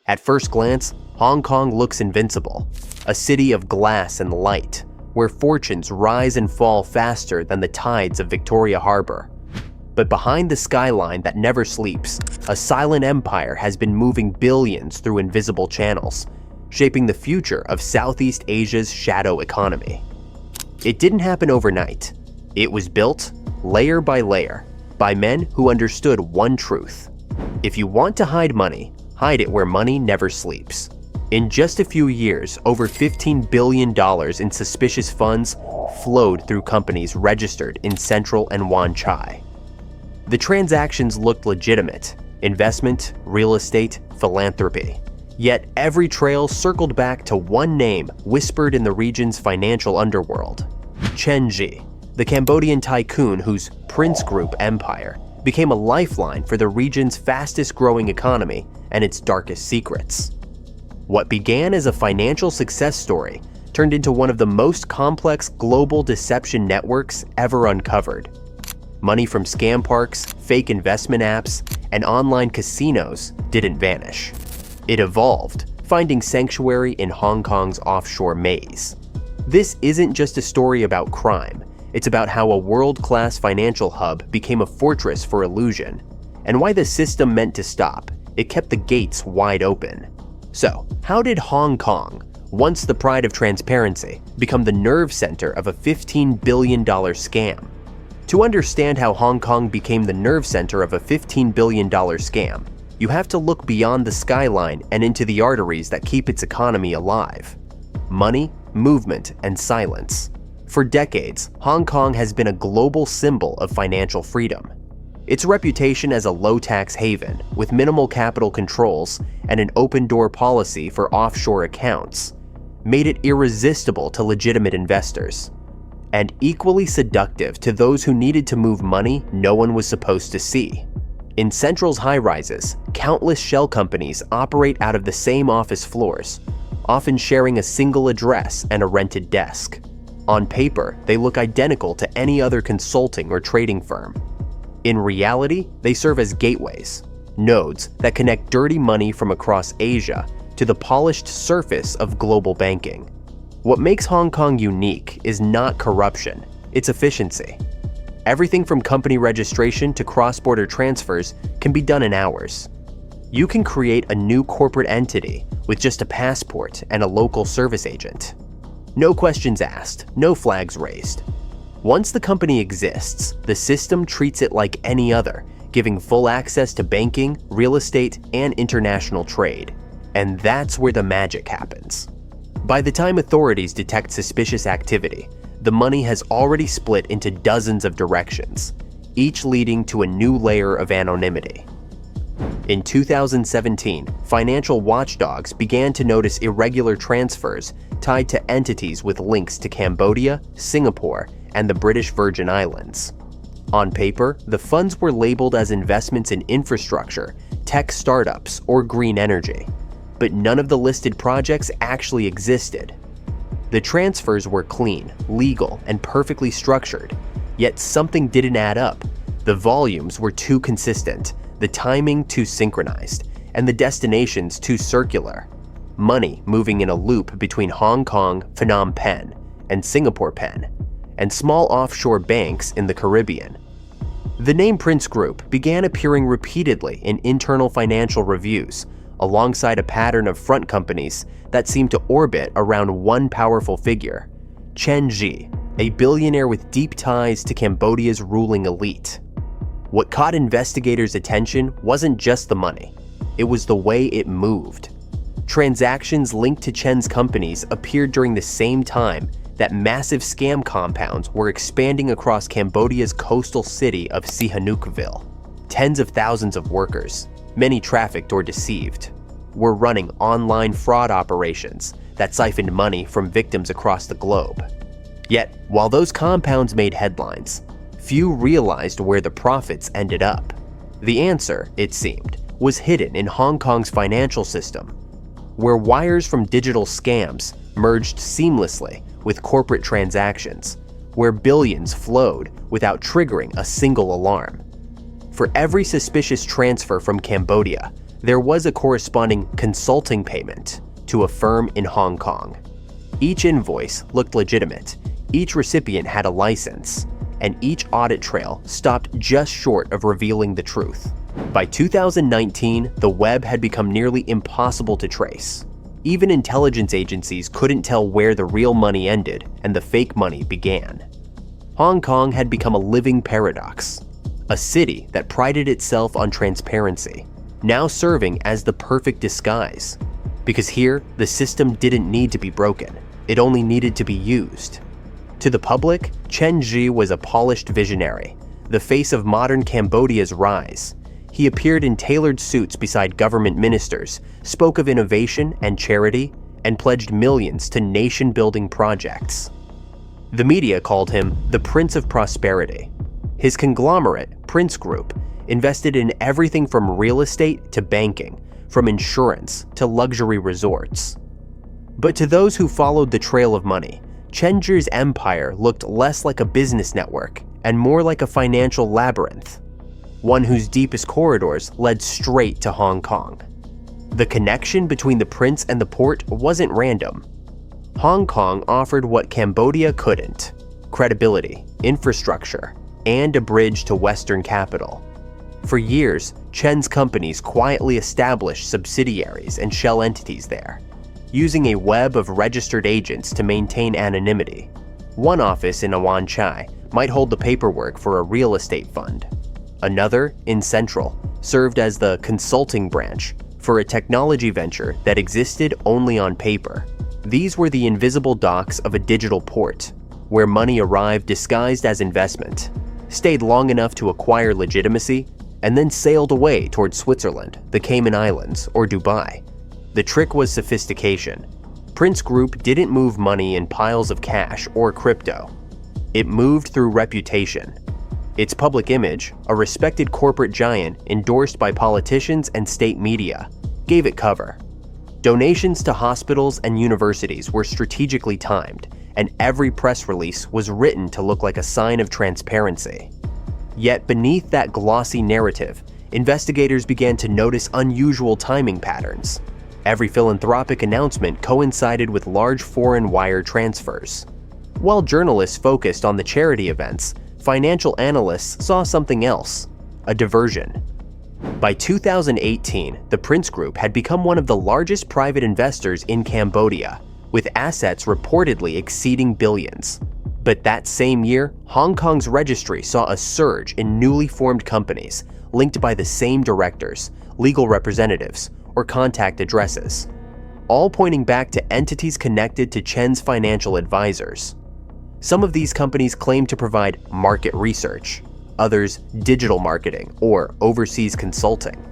At first glance, Hong Kong looks invincible, a city of glass and light, where fortunes rise and fall faster than the tides of Victoria Harbor. But behind the skyline that never sleeps, a silent empire has been moving billions through invisible channels, shaping the future of Southeast Asia's shadow economy. It didn't happen overnight. It was built, layer by layer, by men who understood one truth. If you want to hide money, hide it where money never sleeps. In just a few years, over $15 billion in suspicious funds flowed through companies registered in Central and Wan Chai. The transactions looked legitimate: investment, real estate, philanthropy. Yet every trail circled back to one name whispered in the region's financial underworld: Chen Zhi, the Cambodian tycoon whose Prince Group empire became a lifeline for the region's fastest-growing economy and its darkest secrets. What began as a financial success story turned into one of the most complex global deception networks ever uncovered. Money from scam parks, fake investment apps, and online casinos didn't vanish. It evolved, finding sanctuary in Hong Kong's offshore maze. This isn't just a story about crime. It's about how a world-class financial hub became a fortress for illusion, and why the system meant to stop. It kept the gates wide open. So, how did Hong Kong, once the pride of transparency, become the nerve center of a $15 billion scam? To understand how Hong Kong became the nerve center of a $15 billion scam, you have to look beyond the skyline and into the arteries that keep its economy alive: money, movement, and silence. For decades, Hong Kong has been a global symbol of financial freedom. Its reputation as a low-tax haven, with minimal capital controls and an open-door policy for offshore accounts, made it irresistible to legitimate investors, and equally seductive to those who needed to move money no one was supposed to see. In Central's high-rises, countless shell companies operate out of the same office floors, often sharing a single address and a rented desk. On paper, they look identical to any other consulting or trading firm. In reality, they serve as gateways, nodes that connect dirty money from across Asia to the polished surface of global banking. What makes Hong Kong unique is not corruption, it's efficiency. Everything from company registration to cross-border transfers can be done in hours. You can create a new corporate entity with just a passport and a local service agent. No questions asked, no flags raised. Once the company exists, the system treats it like any other, giving full access to banking, real estate, and international trade. And that's where the magic happens. By the time authorities detect suspicious activity, the money has already split into dozens of directions, each leading to a new layer of anonymity. In 2017, financial watchdogs began to notice irregular transfers tied to entities with links to Cambodia, Singapore, and the British Virgin Islands. On paper, the funds were labeled as investments in infrastructure, tech startups, or green energy, but none of the listed projects actually existed. The transfers were clean, legal, and perfectly structured, yet something didn't add up. The volumes were too consistent, the timing too synchronized, and the destinations too circular. Money moving in a loop between Hong Kong, Phnom Penh, and Singapore Penh, and small offshore banks in the Caribbean. The name Prince Group began appearing repeatedly in internal financial reviews, alongside a pattern of front companies that seemed to orbit around one powerful figure: Chen Zhi, a billionaire with deep ties to Cambodia's ruling elite. What caught investigators' attention wasn't just the money, it was the way it moved. Transactions linked to Chen's companies appeared during the same time that massive scam compounds were expanding across Cambodia's coastal city of Sihanoukville. Tens of thousands of workers, many trafficked or deceived, were running online fraud operations that siphoned money from victims across the globe. Yet, while those compounds made headlines, few realized where the profits ended up. The answer, it seemed, was hidden in Hong Kong's financial system, where wires from digital scams merged seamlessly with corporate transactions, where billions flowed without triggering a single alarm. For every suspicious transfer from Cambodia, there was a corresponding consulting payment to a firm in Hong Kong. Each invoice looked legitimate, each recipient had a license, and each audit trail stopped just short of revealing the truth. By 2019, the web had become nearly impossible to trace. Even intelligence agencies couldn't tell where the real money ended and the fake money began. Hong Kong had become a living paradox, a city that prided itself on transparency, now serving as the perfect disguise. Because here, the system didn't need to be broken, it only needed to be used. To the public, Chen Zhi was a polished visionary, the face of modern Cambodia's rise. He appeared in tailored suits beside government ministers, spoke of innovation and charity, and pledged millions to nation-building projects. The media called him the Prince of Prosperity. His conglomerate, Prince Group, invested in everything from real estate to banking, from insurance to luxury resorts. But to those who followed the trail of money, Chen Zhi's empire looked less like a business network and more like a financial labyrinth, one whose deepest corridors led straight to Hong Kong. The connection between the prince and the port wasn't random. Hong Kong offered what Cambodia couldn't: credibility, infrastructure, and a bridge to Western capital. For years, Chen's companies quietly established subsidiaries and shell entities there, using a web of registered agents to maintain anonymity. One office in Wan Chai might hold the paperwork for a real estate fund. Another, in Central, served as the consulting branch for a technology venture that existed only on paper. These were the invisible docks of a digital port, where money arrived disguised as investment, stayed long enough to acquire legitimacy, and then sailed away toward Switzerland, the Cayman Islands, or Dubai. The trick was sophistication. Prince Group didn't move money in piles of cash or crypto. It moved through reputation. Its public image, a respected corporate giant endorsed by politicians and state media, gave it cover. Donations to hospitals and universities were strategically timed, and every press release was written to look like a sign of transparency. Yet beneath that glossy narrative, investigators began to notice unusual timing patterns. Every philanthropic announcement coincided with large foreign wire transfers. While journalists focused on the charity events, financial analysts saw something else: a diversion. By 2018, the Prince Group had become one of the largest private investors in Cambodia, with assets reportedly exceeding billions. But that same year, Hong Kong's registry saw a surge in newly formed companies linked by the same directors, legal representatives, or contact addresses, all pointing back to entities connected to Chen's financial advisors. Some of these companies claimed to provide market research, others digital marketing or overseas consulting.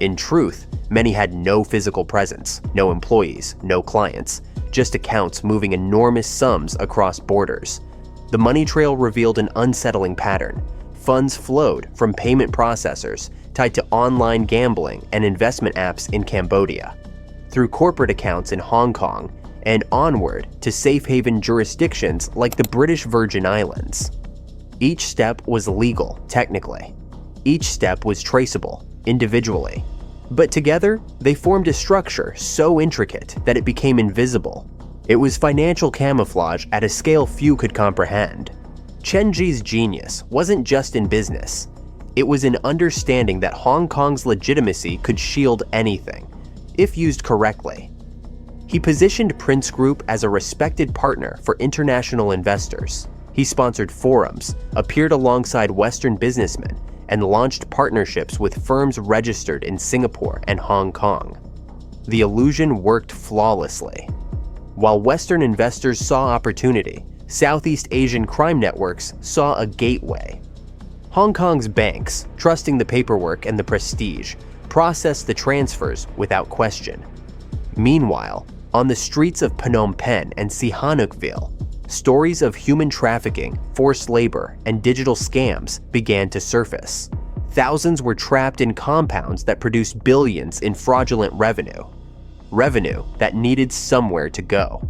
In truth, many had no physical presence, no employees, no clients, just accounts moving enormous sums across borders. The money trail revealed an unsettling pattern. Funds flowed from payment processors tied to online gambling and investment apps in Cambodia, through corporate accounts in Hong Kong, and onward to safe haven jurisdictions like the British Virgin Islands. Each step was legal, technically. Each step was traceable, individually. But together, they formed a structure so intricate that it became invisible. It was financial camouflage at a scale few could comprehend. Chen Zhi's genius wasn't just in business. It was in understanding that Hong Kong's legitimacy could shield anything, if used correctly. He positioned Prince Group as a respected partner for international investors. He sponsored forums, appeared alongside Western businessmen, and launched partnerships with firms registered in Singapore and Hong Kong. The illusion worked flawlessly. While Western investors saw opportunity, Southeast Asian crime networks saw a gateway. Hong Kong's banks, trusting the paperwork and the prestige, processed the transfers without question. Meanwhile, on the streets of Phnom Penh and Sihanoukville, stories of human trafficking, forced labor, and digital scams began to surface. Thousands were trapped in compounds that produced billions in fraudulent revenue that needed somewhere to go.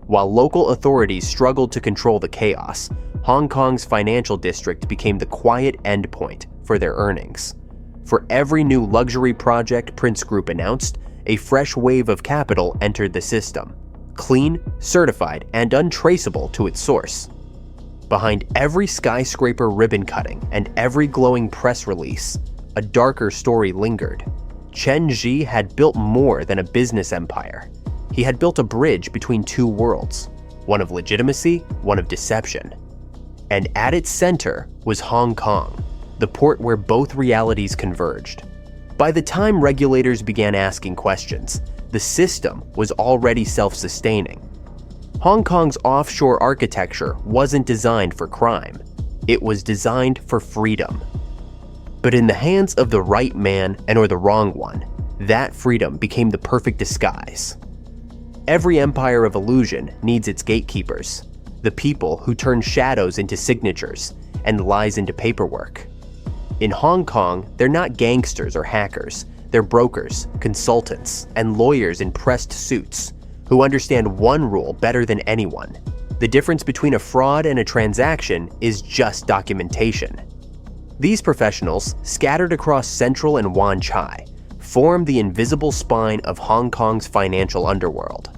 While local authorities struggled to control the chaos, Hong Kong's financial district became the quiet endpoint for their earnings. For every new luxury project Prince Group announced, a fresh wave of capital entered the system, clean, certified, and untraceable to its source. Behind every skyscraper ribbon cutting and every glowing press release, a darker story lingered. Chen Zhi had built more than a business empire. He had built a bridge between two worlds, one of legitimacy, one of deception. And at its center was Hong Kong, the port where both realities converged. By the time regulators began asking questions, the system was already self-sustaining. Hong Kong's offshore architecture wasn't designed for crime. It was designed for freedom. But in the hands of the right man or the wrong one, that freedom became the perfect disguise. Every empire of illusion needs its gatekeepers, the people who turn shadows into signatures and lies into paperwork. In Hong Kong, they're not gangsters or hackers. They're brokers, consultants, and lawyers in pressed suits who understand one rule better than anyone. The difference between a fraud and a transaction is just documentation. These professionals, scattered across Central and Wan Chai, form the invisible spine of Hong Kong's financial underworld.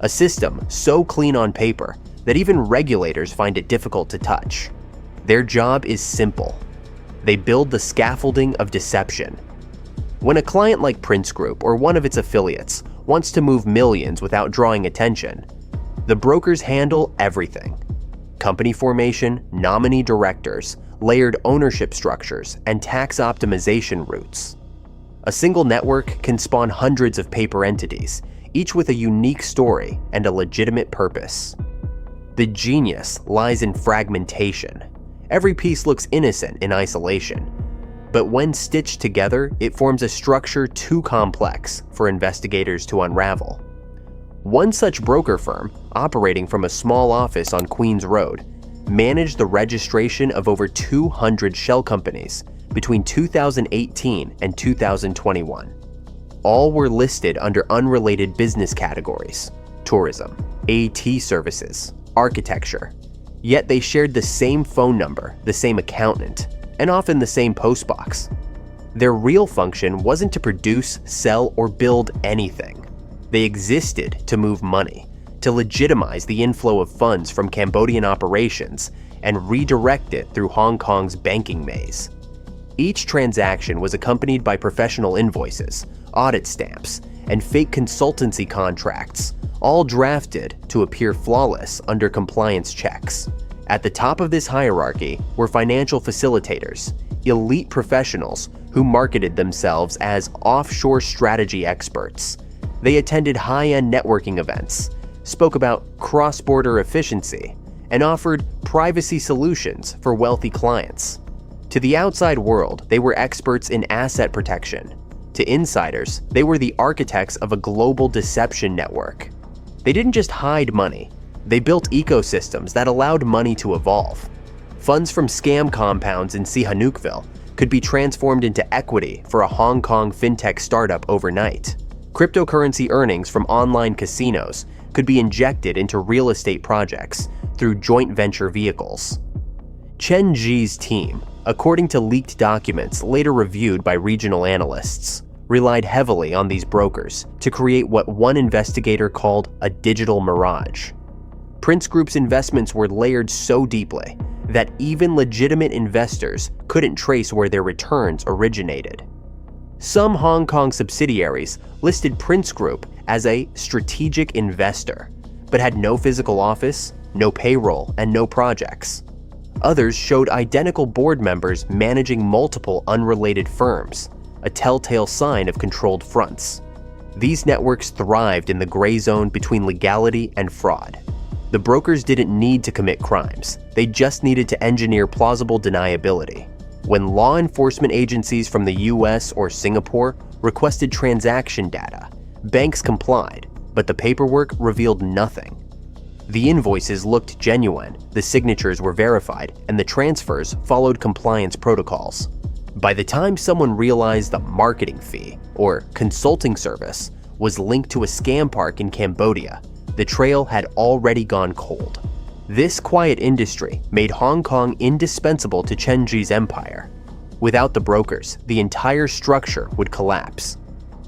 A system so clean on paper that even regulators find it difficult to touch. Their job is simple. They build the scaffolding of deception. When a client like Prince Group or one of its affiliates wants to move millions without drawing attention, the brokers handle everything. Company formation, nominee directors, layered ownership structures, and tax optimization routes. A single network can spawn hundreds of paper entities, each with a unique story and a legitimate purpose. The genius lies in fragmentation. Every piece looks innocent in isolation, but when stitched together, it forms a structure too complex for investigators to unravel. One such broker firm, operating from a small office on Queens Road, managed the registration of over 200 shell companies between 2018 and 2021. All were listed under unrelated business categories: tourism, AT services, architecture. Yet they shared the same phone number, the same accountant, and often the same postbox. Their real function wasn't to produce, sell, or build anything. They existed to move money, to legitimize the inflow of funds from Cambodian operations and redirect it through Hong Kong's banking maze. Each transaction was accompanied by professional invoices, audit stamps, and fake consultancy contracts, all drafted to appear flawless under compliance checks. At the top of this hierarchy were financial facilitators, elite professionals who marketed themselves as offshore strategy experts. They attended high-end networking events, spoke about cross-border efficiency, and offered privacy solutions for wealthy clients. To the outside world, they were experts in asset protection. To insiders, they were the architects of a global deception network. They didn't just hide money, they built ecosystems that allowed money to evolve. Funds from scam compounds in Sihanoukville could be transformed into equity for a Hong Kong fintech startup overnight. Cryptocurrency earnings from online casinos could be injected into real estate projects through joint venture vehicles. Chen Zhi's team, according to leaked documents later reviewed by regional analysts, relied heavily on these brokers to create what one investigator called a digital mirage. Prince Group's investments were layered so deeply that even legitimate investors couldn't trace where their returns originated. Some Hong Kong subsidiaries listed Prince Group as a strategic investor, but had no physical office, no payroll, and no projects. Others showed identical board members managing multiple unrelated firms, a telltale sign of controlled fronts. These networks thrived in the gray zone between legality and fraud. The brokers didn't need to commit crimes, they just needed to engineer plausible deniability. When law enforcement agencies from the US or Singapore requested transaction data, banks complied, but the paperwork revealed nothing. The invoices looked genuine, the signatures were verified, and the transfers followed compliance protocols. By the time someone realized the marketing fee, or consulting service, was linked to a scam park in Cambodia, the trail had already gone cold. This quiet industry made Hong Kong indispensable to Chen Zhi's empire. Without the brokers, the entire structure would collapse.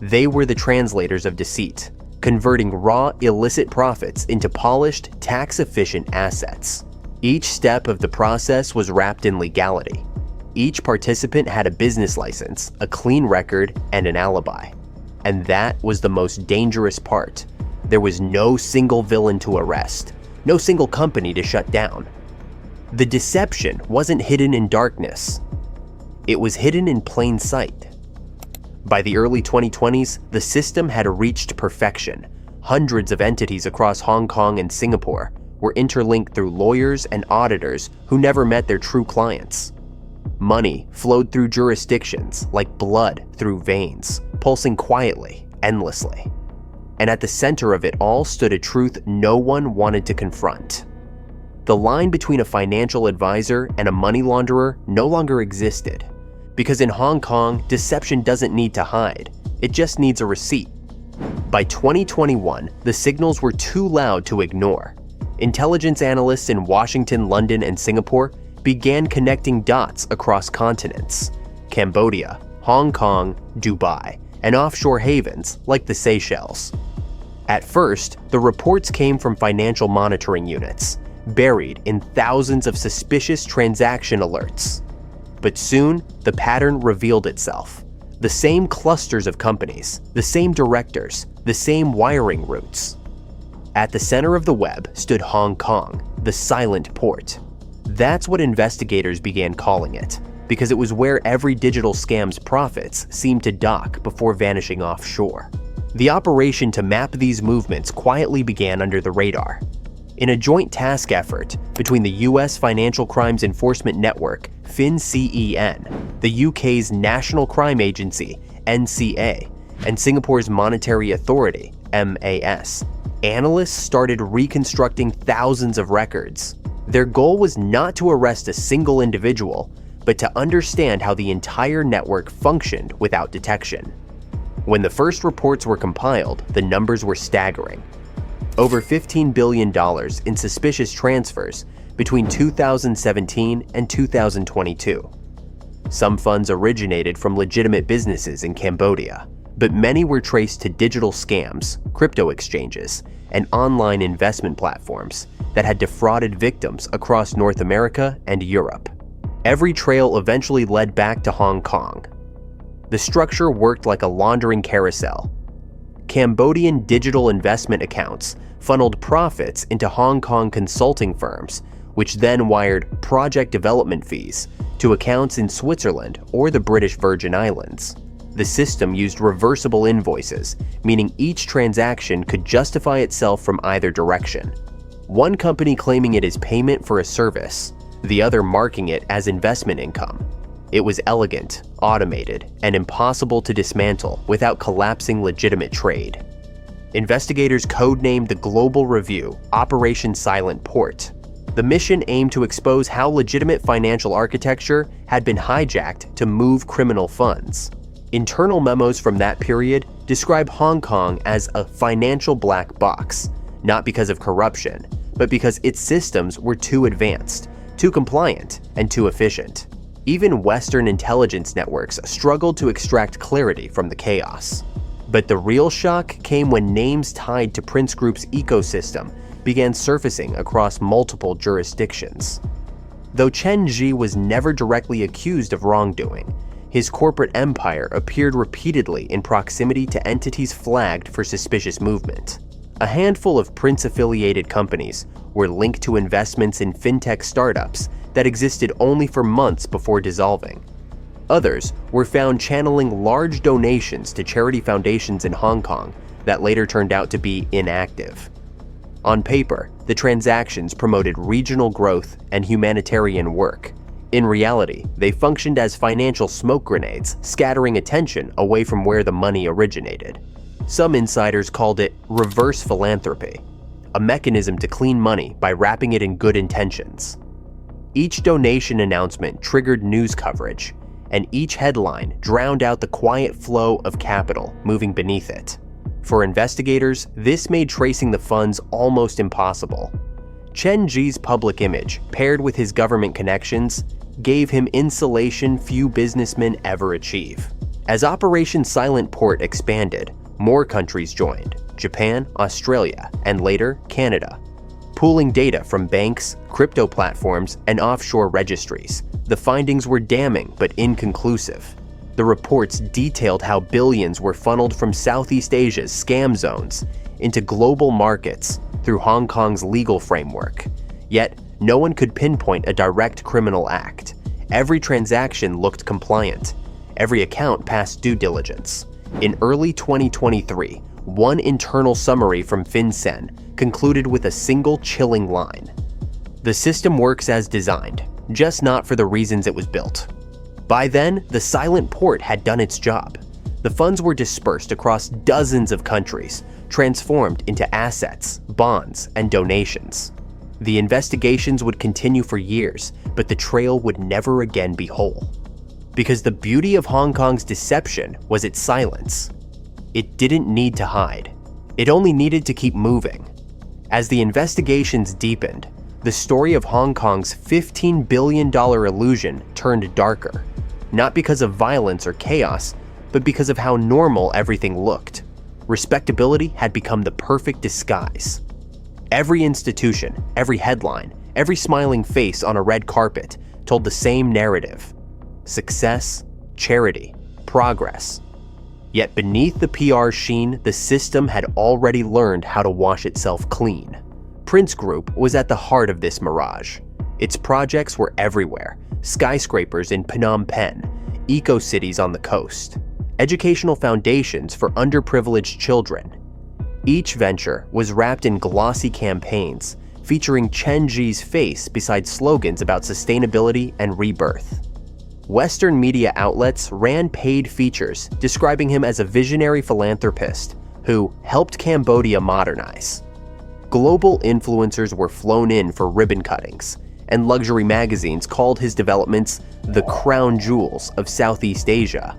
They were the translators of deceit, converting raw, illicit profits into polished, tax-efficient assets. Each step of the process was wrapped in legality. Each participant had a business license, a clean record, and an alibi. And that was the most dangerous part. There was no single villain to arrest, no single company to shut down. The deception wasn't hidden in darkness. It was hidden in plain sight. By the early 2020s, the system had reached perfection. Hundreds of entities across Hong Kong and Singapore were interlinked through lawyers and auditors who never met their true clients. Money flowed through jurisdictions like blood through veins, pulsing quietly, endlessly. And at the center of it all stood a truth no one wanted to confront. The line between a financial advisor and a money launderer no longer existed. Because in Hong Kong, deception doesn't need to hide, it just needs a receipt. By 2021, the signals were too loud to ignore. Intelligence analysts in Washington, London, and Singapore began connecting dots across continents: Cambodia, Hong Kong, Dubai, and offshore havens like the Seychelles. At first, the reports came from financial monitoring units, buried in thousands of suspicious transaction alerts. But soon, the pattern revealed itself. The same clusters of companies, the same directors, the same wiring routes. At the center of the web stood Hong Kong, the silent port. That's what investigators began calling it, because it was where every digital scam's profits seemed to dock before vanishing offshore. The operation to map these movements quietly began under the radar. In a joint task effort between the US Financial Crimes Enforcement Network, FinCEN, the UK's National Crime Agency, NCA, and Singapore's Monetary Authority, MAS, analysts started reconstructing thousands of records. Their goal was not to arrest a single individual, but to understand how the entire network functioned without detection. When the first reports were compiled, the numbers were staggering. Over $15 billion in suspicious transfers between 2017 and 2022. Some funds originated from legitimate businesses in Cambodia, but many were traced to digital scams, crypto exchanges, and online investment platforms that had defrauded victims across North America and Europe. Every trail eventually led back to Hong Kong. The structure worked like a laundering carousel. Cambodian digital investment accounts funneled profits into Hong Kong consulting firms, which then wired project development fees to accounts in Switzerland or the British Virgin Islands. The system used reversible invoices, meaning each transaction could justify itself from either direction. One company claiming it as payment for a service, the other marking it as investment income. It was elegant, automated, and impossible to dismantle without collapsing legitimate trade. Investigators codenamed the global review Operation Silent Port. The mission aimed to expose how legitimate financial architecture had been hijacked to move criminal funds. Internal memos from that period describe Hong Kong as a financial black box, not because of corruption, but because its systems were too advanced, too compliant, and too efficient. Even Western intelligence networks struggled to extract clarity from the chaos. But the real shock came when names tied to Prince Group's ecosystem began surfacing across multiple jurisdictions. Though Chen Zhi was never directly accused of wrongdoing, his corporate empire appeared repeatedly in proximity to entities flagged for suspicious movement. A handful of Prince-affiliated companies were linked to investments in fintech startups that existed only for months before dissolving. Others were found channeling large donations to charity foundations in Hong Kong that later turned out to be inactive. On paper, the transactions promoted regional growth and humanitarian work. In reality, they functioned as financial smoke grenades, scattering attention away from where the money originated. Some insiders called it reverse philanthropy, a mechanism to clean money by wrapping it in good intentions. Each donation announcement triggered news coverage, and each headline drowned out the quiet flow of capital moving beneath it. For investigators, this made tracing the funds almost impossible. Chen Zhi's public image, paired with his government connections, gave him insulation few businessmen ever achieve. As Operation Silent Port expanded, more countries joined: Japan, Australia, and later Canada. Pooling data from banks, crypto platforms, and offshore registries, the findings were damning but inconclusive. The reports detailed how billions were funneled from Southeast Asia's scam zones into global markets through Hong Kong's legal framework. Yet, no one could pinpoint a direct criminal act. Every transaction looked compliant. Every account passed due diligence. In early 2023, one internal summary from FinCEN concluded with a single chilling line: "The system works as designed, just not for the reasons it was built." By then, the silent port had done its job. The funds were dispersed across dozens of countries, transformed into assets, bonds, and donations. The investigations would continue for years, but the trail would never again be whole. Because the beauty of Hong Kong's deception was its silence. It didn't need to hide. It only needed to keep moving. As the investigations deepened, the story of Hong Kong's $15 billion illusion turned darker. Not because of violence or chaos, but because of how normal everything looked. Respectability had become the perfect disguise. Every institution, every headline, every smiling face on a red carpet told the same narrative: success, charity, progress. Yet beneath the PR sheen, the system had already learned how to wash itself clean. Prince Group was at the heart of this mirage. Its projects were everywhere: skyscrapers in Phnom Penh, eco-cities on the coast, educational foundations for underprivileged children. Each venture was wrapped in glossy campaigns, featuring Chen Zhi's face beside slogans about sustainability and rebirth. Western media outlets ran paid features describing him as a visionary philanthropist who helped Cambodia modernize. Global influencers were flown in for ribbon cuttings, and luxury magazines called his developments the crown jewels of Southeast Asia.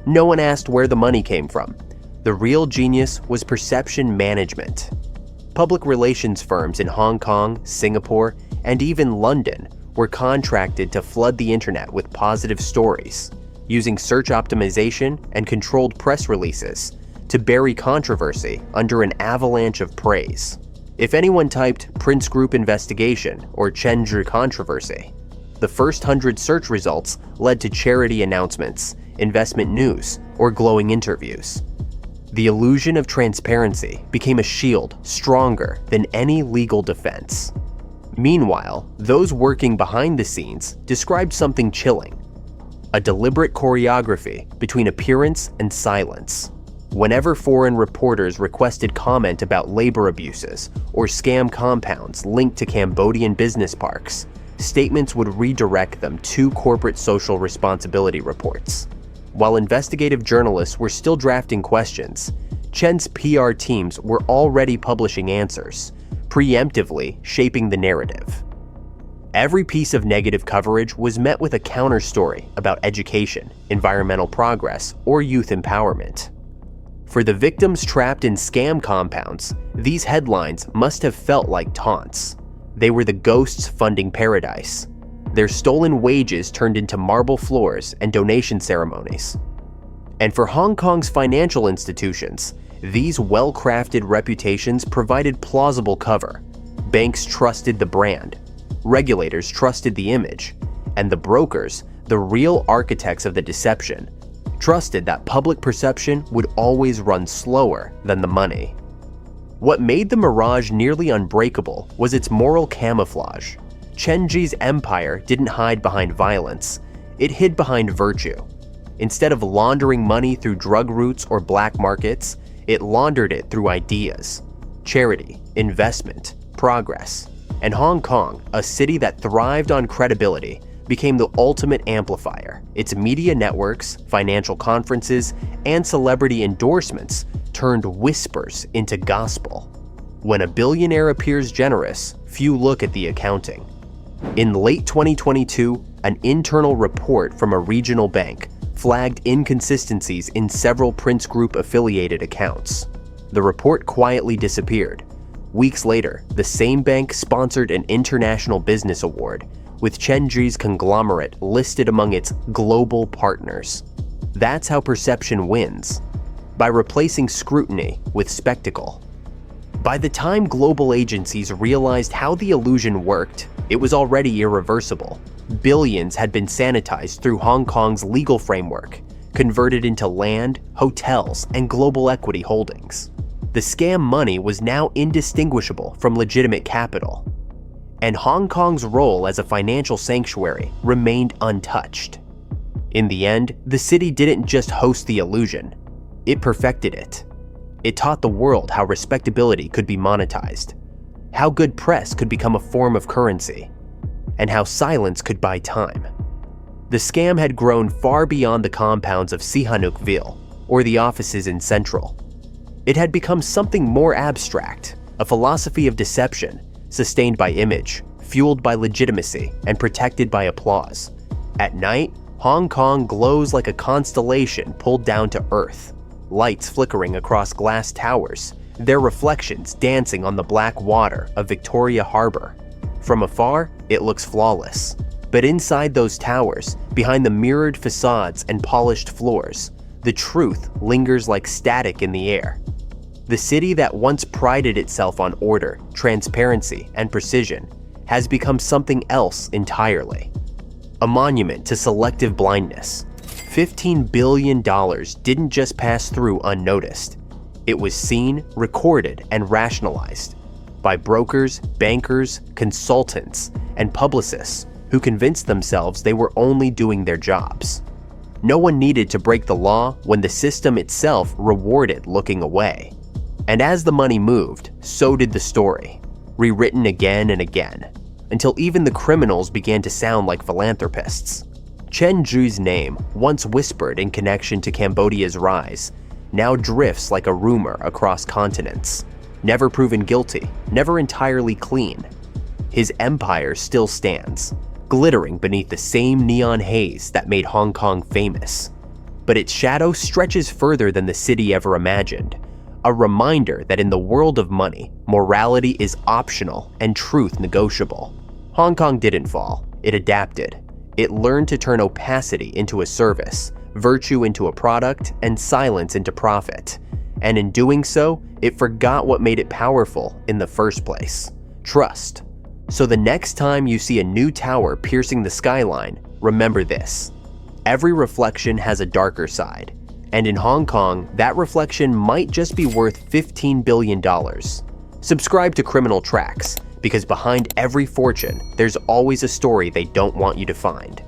No one asked where the money came from. The real genius was perception management. Public relations firms in Hong Kong, Singapore, and even London were contracted to flood the internet with positive stories, using search optimization and controlled press releases to bury controversy under an avalanche of praise. If anyone typed Prince Group investigation or Chen Zhi controversy, the first 100 search results led to charity announcements, investment news, or glowing interviews. The illusion of transparency became a shield stronger than any legal defense. Meanwhile, those working behind the scenes described something chilling: a deliberate choreography between appearance and silence. Whenever foreign reporters requested comment about labor abuses or scam compounds linked to Cambodian business parks, statements would redirect them to corporate social responsibility reports. While investigative journalists were still drafting questions, Chen's PR teams were already publishing answers, preemptively shaping the narrative. Every piece of negative coverage was met with a counter-story about education, environmental progress, or youth empowerment. For the victims trapped in scam compounds, these headlines must have felt like taunts. They were the ghosts funding paradise. Their stolen wages turned into marble floors and donation ceremonies. And for Hong Kong's financial institutions, these well-crafted reputations provided plausible cover. Banks trusted the brand, regulators trusted the image, and the brokers, the real architects of the deception, trusted that public perception would always run slower than the money. What made the mirage nearly unbreakable was its moral camouflage. Chen Zhi's empire didn't hide behind violence, it hid behind virtue. Instead of laundering money through drug routes or black markets, it laundered it through ideas, charity, investment, progress. And Hong Kong, a city that thrived on credibility, became the ultimate amplifier. Its media networks, financial conferences, and celebrity endorsements turned whispers into gospel. When a billionaire appears generous, few look at the accounting. In late 2022, an internal report from a regional bank flagged inconsistencies in several Prince Group affiliated accounts. The report quietly disappeared. Weeks later, the same bank sponsored an international business award, with Chen Zhi's conglomerate listed among its global partners. That's how perception wins, by replacing scrutiny with spectacle. By the time global agencies realized how the illusion worked, it was already irreversible. Billions had been sanitized through Hong Kong's legal framework, converted into land, hotels, and global equity holdings. The scam money was now indistinguishable from legitimate capital, and Hong Kong's role as a financial sanctuary remained untouched. In the end, the city didn't just host the illusion, it perfected it. It taught the world how respectability could be monetized, how good press could become a form of currency, and how silence could buy time. The scam had grown far beyond the compounds of Sihanoukville or the offices in Central. It had become something more abstract, a philosophy of deception, sustained by image, fueled by legitimacy, and protected by applause. At night, Hong Kong glows like a constellation pulled down to earth, lights flickering across glass towers, their reflections dancing on the black water of Victoria Harbor. From afar, it looks flawless. But inside those towers, behind the mirrored facades and polished floors, the truth lingers like static in the air. The city that once prided itself on order, transparency, and precision has become something else entirely. A monument to selective blindness. $15 billion didn't just pass through unnoticed. It was seen, recorded, and rationalized by brokers, bankers, consultants, and publicists who convinced themselves they were only doing their jobs. No one needed to break the law when the system itself rewarded looking away. And as the money moved, so did the story, rewritten again and again, until even the criminals began to sound like philanthropists. Chen Zhi's name, once whispered in connection to Cambodia's rise, now drifts like a rumor across continents. Never proven guilty, never entirely clean. His empire still stands, glittering beneath the same neon haze that made Hong Kong famous. But its shadow stretches further than the city ever imagined, a reminder that in the world of money, morality is optional and truth negotiable. Hong Kong didn't fall, it adapted. It learned to turn opacity into a service, virtue into a product, and silence into profit. And in doing so, it forgot what made it powerful in the first place: trust. So the next time you see a new tower piercing the skyline, remember this: every reflection has a darker side. And in Hong Kong, that reflection might just be worth $15 billion. Subscribe to Criminal Tracks, because behind every fortune, there's always a story they don't want you to find.